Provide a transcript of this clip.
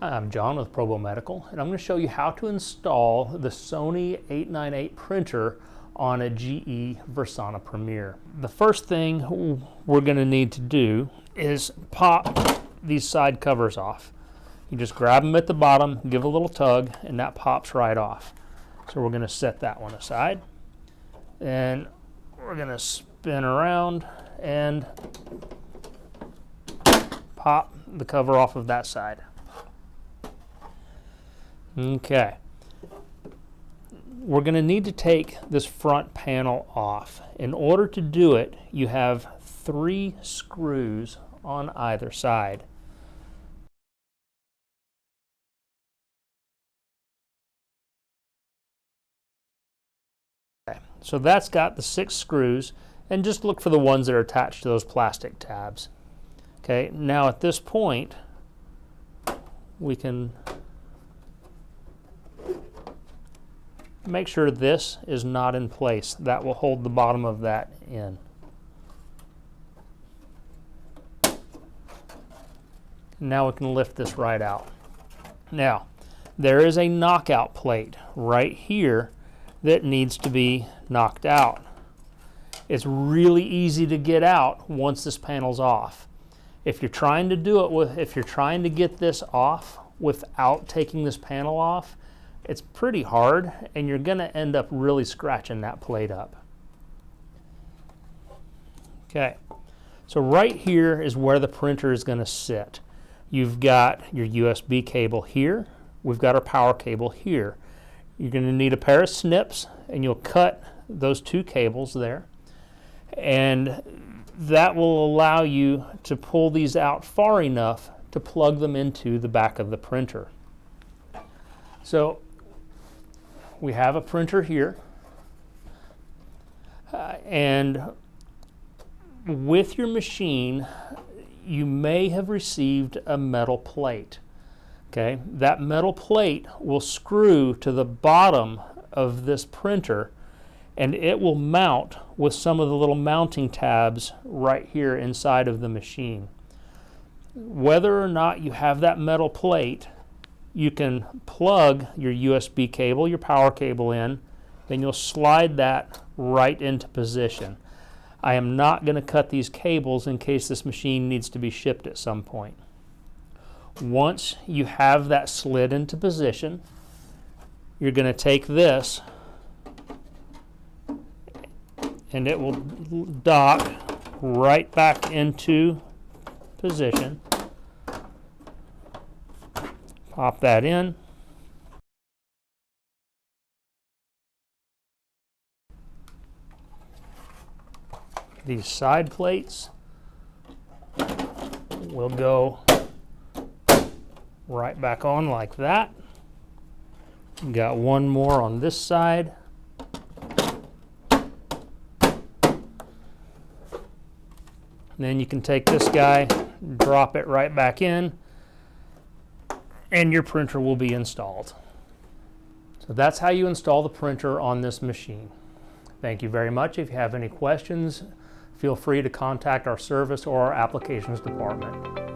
I'm John with Probo Medical, and I'm going to show you how to install the Sony 898 printer on a GE Versana Premiere. The first thing we're going to need to do is pop these side covers off. You just grab them at the bottom, give a little tug, and that pops right off. So we're going to set that one aside, and we're going to spin around and pop the cover off of that side. Okay, we're going to need to take this front panel off. In order to do it, you have 3 screws on either side. Okay, so that's got the 6 screws, and just look for the ones that are attached to those plastic tabs. Okay, now at this point, we can make sure this is not in place. That will hold the bottom of that in. Now we can lift this right out. Now, there is a knockout plate right here that needs to be knocked out. It's really easy to get out once this panel's off. If you're trying to do it if you're trying to get this off without taking this panel off, it's pretty hard, and you're going to end up really scratching that plate up. Okay, so right here is where the printer is going to sit. You've got your USB cable here. We've got our power cable here. You're going to need a pair of snips, and you'll cut those 2 cables there. And that will allow you to pull these out far enough to plug them into the back of the printer. So we have a printer here, and with your machine you may have received a metal plate. Okay, that metal plate will screw to the bottom of this printer, and it will mount with some of the little mounting tabs right here inside of the machine. Whether or not you have that metal plate, you can plug your USB cable, your power cable in, then you'll slide that right into position. I am not going to cut these cables in case this machine needs to be shipped at some point. Once you have that slid into position, you're going to take this and it will dock right back into position. Pop that in. These side plates will go right back on like that. We got one more on this side. Then you can take this guy, drop it right back in, and your printer will be installed. So that's how you install the printer on this machine. Thank you very much. If you have any questions, feel free to contact our service or our applications department.